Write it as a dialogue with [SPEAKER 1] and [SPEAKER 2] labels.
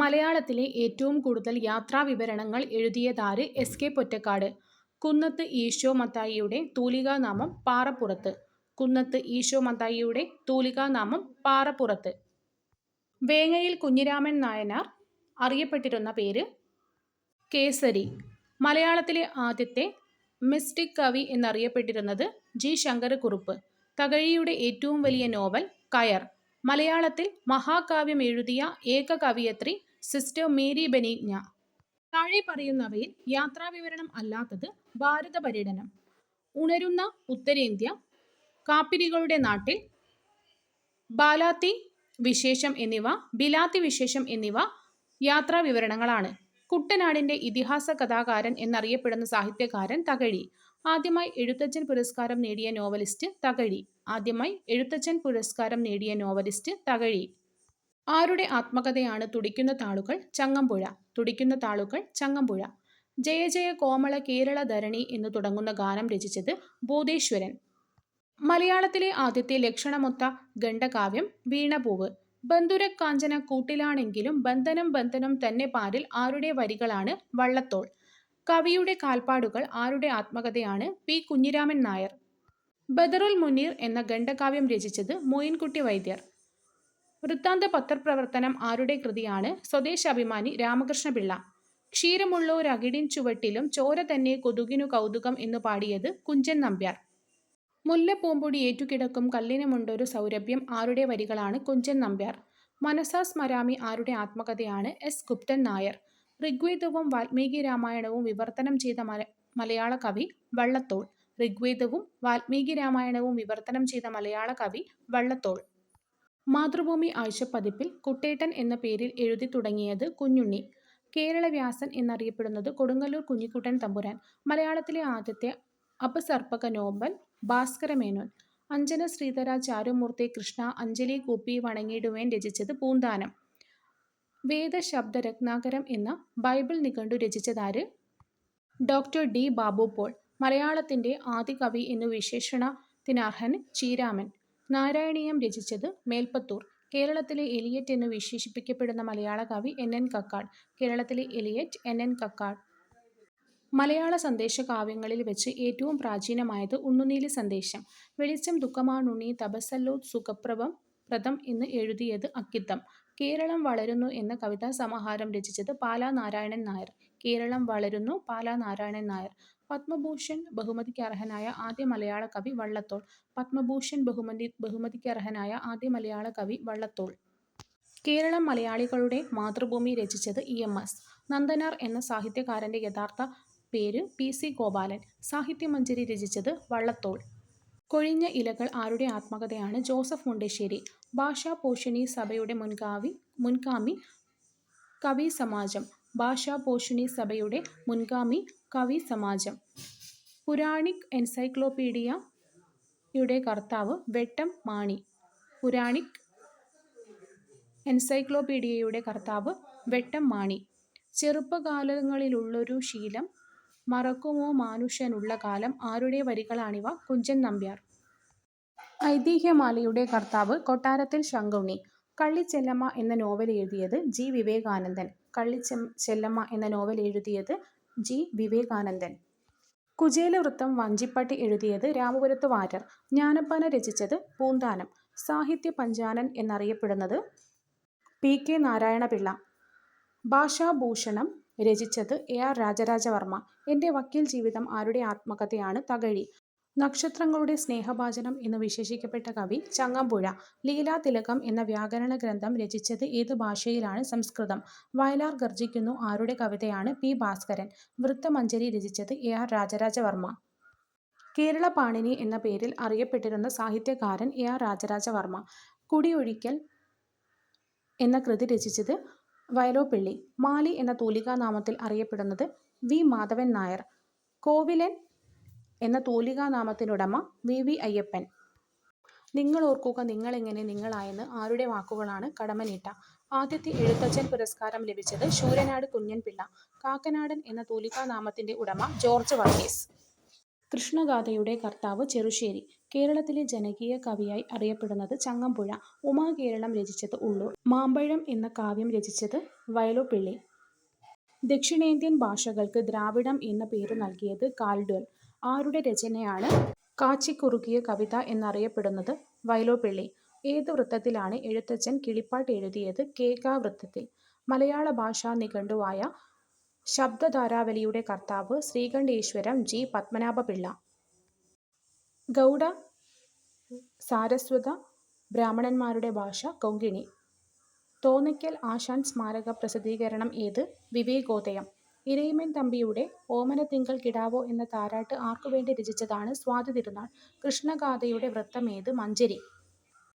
[SPEAKER 1] മലയാളത്തിലെ ഏറ്റവും കൂടുതൽ യാത്രാവിവരണങ്ങൾ എഴുതിയതാര്? എസ്. കെ. പൊറ്റക്കാട്. കുന്നത്ത് ഈശോ മത്തായിയുടെ തൂലികാനാമം പാറപ്പുറത്ത്. കുന്നത്ത് ഈശോ മത്തായിയുടെ തൂലികാനാമം പാറപ്പുറത്ത്. വേങ്ങയിൽ കുഞ്ഞിരാമൻ നായനാർ അറിയപ്പെട്ടിരുന്ന പേര്? കേസരി. മലയാളത്തിലെ ആദ്യത്തെ മിസ്റ്റിക് കവി എന്നറിയപ്പെട്ടിരുന്നത് ജി. ശങ്കരക്കുറുപ്പ്. തകഴിയുടെ ഏറ്റവും വലിയ നോവൽ കയർ. മലയാളത്തിൽ മഹാകാവ്യം എഴുതിയ ഏക കവയിത്രി സിസ്റ്റർ മേരി ബെനീഗ്ന. താഴെ പറയുന്നവയിൽ യാത്രാവിവരണം അല്ലാത്തത്? ഭാരത പര്യടനം, ഉണരുന്ന ഉത്തരേന്ത്യ, കാപ്പിരികളുടെ നാട്ടിൽ, ബിലാത്തി വിശേഷം എന്നിവ യാത്രാവിവരണങ്ങളാണ്. കുട്ടനാടിന്റെ ഇതിഹാസ കഥാകാരൻ എന്നറിയപ്പെടുന്ന സാഹിത്യകാരൻ തകഴി. ആദ്യമായി എഴുത്തച്ഛൻ പുരസ്കാരം നേടിയ നോവലിസ്റ്റ് തകഴി. ആരുടെ ആത്മകഥയാണ് തുടിക്കുന്ന താളുകൾ? ചങ്ങമ്പുഴ. ജയ ജയ കോമള കേരള ധരണി എന്നു തുടങ്ങുന്ന ഗാനം രചിച്ചത് ബോധേശ്വരൻ. മലയാളത്തിലെ ആദ്യത്തെ ലക്ഷണമൊത്ത ഖണ്ഡകാവ്യം വീണപൂവ്. ബന്ധുരക്കാഞ്ചന കൂട്ടിലാണെങ്കിലും ബന്ധനം ബന്ധനം തന്നെ പാരിൽ ആരുടെ വരികളാണ്? വള്ളത്തോൾ. കവിയുടെ കാൽപ്പാടുകൾ ആരുടെ ആത്മകഥയാണ്? പി. കുഞ്ഞിരാമൻ നായർ. ബദറുൽ മുനീർ എന്ന ഖണ്ഡകാവ്യം രചിച്ചത് മൊയിൻകുട്ടി വൈദ്യർ. വൃത്താന്ത പത്രപ്രവർത്തനം ആരുടെ കൃതിയാണ്? സ്വദേശാഭിമാനി രാമകൃഷ്ണപിള്ള. ക്ഷീരമുള്ളോരകിടിൻ ചുവട്ടിലും ചോര തന്നെ കൊതുകിനു കൗതുകം എന്നു പാടിയത് കുഞ്ചൻ നമ്പ്യാർ. മുല്ലപ്പൂമ്പൊടി ഏറ്റുകിടക്കും കല്ലിനുമുണ്ടൊരു സൗരഭ്യം ആരുടെ വരികളാണ്? കുഞ്ചൻ നമ്പ്യാർ. മനസാ സ്മരാമി ആരുടെ ആത്മകഥയാണ്? എസ്. കുപ്തൻ നായർ. ഋഗ്വേദവും വാൽമീകി രാമായണവും വിവർത്തനം ചെയ്ത മലയാള കവി? വള്ളത്തോൾ. മാതൃഭൂമി ആഴ്ചപ്പതിപ്പിൽ കുട്ടേട്ടൻ എന്ന പേരിൽ എഴുതി തുടങ്ങിയത് കുഞ്ഞുണ്ണി. കേരളവ്യാസൻ എന്നറിയപ്പെടുന്നത് കൊടുങ്ങല്ലൂർ കുഞ്ഞിക്കുട്ടൻ തമ്പുരാൻ. മലയാളത്തിലെ ആദ്യത്തെ അപസർപ്പക നോവൽ ഭാസ്കരമേനോൻ. അഞ്ജന ശ്രീധര ചാരുമൂർത്തി കൃഷ്ണ അഞ്ജലി കൂപ്പി വണങ്ങിടുവേൻ രചിച്ചത് പൂന്താനം. വേദശബ്ദരത്നാകരം എന്ന ബൈബിൾ നിഘണ്ടു രചിച്ചതാര്? Doctor D. ബാബു പോൾ. മലയാളത്തിന്റെ ആദികവി എന്നു വിശേഷണത്തിനർഹൻ ചീരാമൻ. നാരായണീയം രചിച്ചത് മേൽപ്പത്തൂർ. കേരളത്തിലെ എലിയറ്റ് എന്നു വിശേഷിപ്പിക്കപ്പെടുന്ന മലയാള കവി എൻ. എൻ. കക്കാട്. മലയാള സന്ദേശകാവ്യങ്ങളിൽ വെച്ച് ഏറ്റവും പ്രാചീനമായത് ഉണ്ണുനീലി സന്ദേശം. വെളിച്ചം ദുഃഖമാണുണ്ണീ തപസ്സല്ലോ സുഖപ്രദം എന്ന് എഴുതിയത് അക്കിത്തം. കേരളം വളരുന്നു എന്ന കവിതാസമാഹാരം രചിച്ചത് പാലാ നാരായണൻ നായർ. പത്മഭൂഷൺ ബഹുമതിക്കർഹനായ ആദ്യ മലയാള കവി വള്ളത്തോൾ. കേരളം മലയാളികളുടെ മാതൃഭൂമി രചിച്ചത് ഇ. എം. എസ്. നന്ദനാർ എന്ന സാഹിത്യകാരന്റെ യഥാർത്ഥ പേര്? പി. സി. ഗോപാലൻ. സാഹിത്യമഞ്ജരി രചിച്ചത് വള്ളത്തോൾ. കൊഴിഞ്ഞ ഇലകൾ ആരുടെ ആത്മകഥയാണ്? ജോസഫ് മുണ്ടശ്ശേരി. ഭാഷാപോഷിണി സഭയുടെ മുൻഗാമി കവിസമാജം. പുരാണിക് എൻസൈക്ലോപീഡിയയുടെ കർത്താവ് വെട്ടം മാണി. ചെറുപ്പകാലങ്ങളിലുള്ളൊരു ശീലം മറക്കുമോ മാനുഷനുള്ള കാലം ആരുടെ വരികളാണിവ? കുഞ്ചൻ നമ്പ്യാർ. ഐതിഹ്യമാലയുടെ കർത്താവ് കൊട്ടാരത്തിൽ ശങ്കുണ്ണി. കള്ളിച്ചെല്ലമ്മ എന്ന നോവൽ എഴുതിയത് ജി. വിവേകാനന്ദൻ. കുചേലവൃത്തം വഞ്ചിപ്പട്ടി എഴുതിയത് രാമപുരത്ത് വാര്യർ. ജ്ഞാനപ്പാന രചിച്ചത് പൂന്താനം. സാഹിത്യ പഞ്ചാനൻ എന്നറിയപ്പെടുന്നത് പി. കെ. നാരായണപിള്ള. ഭാഷാഭൂഷണം രചിച്ചത് എ. ആർ. രാജരാജവർമ്മ. എന്റെ വക്കീൽ ജീവിതം ആരുടെ ആത്മകഥയാണ്? തകഴി. നക്ഷത്രങ്ങളുടെ സ്നേഹഭാജനം എന്നു വിശേഷിപ്പിക്കപ്പെട്ട കവി? ചങ്ങമ്പുഴ. ലീലാതിലകം എന്ന വ്യാകരണ ഗ്രന്ഥം രചിച്ചത് ഏത് ഭാഷയിലാണ്? സംസ്കൃതം. വയലാർ ഗർജിക്കുന്നു ആരുടെ കവിതയാണ്? പി. ഭാസ്കരൻ. വൃത്തമഞ്ജരി രചിച്ചത് എ. ആർ. രാജരാജവർമ്മ. കേരള പാണിനി എന്ന പേരിൽ അറിയപ്പെട്ടിരുന്ന സാഹിത്യകാരൻ? എ. ആർ. രാജരാജവർമ്മ. കുടിയൊഴിക്കൽ എന്ന കൃതി രചിച്ചത് വയലോപ്പിള്ളി. മാലി എന്ന തൂലികാനാമത്തിൽ അറിയപ്പെടുന്നത് വി. മാധവൻ നായർ. കോവിലൻ എന്ന തൂലികാനാമത്തിനുടമ വി. വി. അയ്യപ്പൻ. നിങ്ങളോർക്കുക നിങ്ങളെങ്ങനെ നിങ്ങളായെന്ന് ആരുടെ വാക്കുകളാണ്? കടമ്മനിട്ട. ആദ്യത്തെ എഴുത്തച്ഛൻ പുരസ്കാരം ലഭിച്ചത് ശൂരനാട് കുഞ്ഞൻപിള്ള. കാക്കനാടൻ എന്ന തൂലികാനാമത്തിന്റെ ഉടമ ജോർജ് വർഗീസ്. കൃഷ്ണഗാഥയുടെ കർത്താവ്? ചെറുശ്ശേരി. കേരളത്തിലെ ജനകീയ കവിയായി അറിയപ്പെടുന്നത് ചങ്ങമ്പുഴ. ഉമാകേരളം രചിച്ചത് ഉള്ളൂർ. മാമ്പഴം എന്ന കാവ്യം രചിച്ചത് വയലോപ്പിള്ളി. ദക്ഷിണേന്ത്യൻ ഭാഷകൾക്ക് ദ്രാവിഡം എന്ന പേരു നൽകിയത് കാൽഡ്വെൽ. ആരുടെ രചനയാണ് കാച്ചിക്കുറുക്കിയ കവിത എന്നറിയപ്പെടുന്നത്? വയലോപ്പിള്ളി. ഏത് വൃത്തത്തിലാണ് എഴുത്തച്ഛൻ കിളിപ്പാട്ട് എഴുതിയത്? കേകാവൃത്തത്തിൽ. മലയാള ഭാഷാ നിഘണ്ടുവായ ശബ്ദധാരാവലിയുടെ കർത്താവ് ശ്രീകണ്ഠേശ്വരം ജി. പത്മനാഭപിള്ള. ഗൗഡ സാരസ്വത ബ്രാഹ്മണന്മാരുടെ ഭാഷ കൊങ്കിണി. തോന്നയ്ക്കൽ ആശാൻ സ്മാരക പ്രസിദ്ധീകരണം ഏത്? വിവേകോദയം. ഇരയിമ്മൻ തമ്പിയുടെ ഓമനത്തിങ്കൾ കിടാവോ എന്ന താരാട്ട് ആർക്കുവേണ്ടി രചിച്ചതാണ്? സ്വാതി തിരുനാൾ. കൃഷ്ണഗാഥയുടെ വൃത്തമേത്? മഞ്ചരി.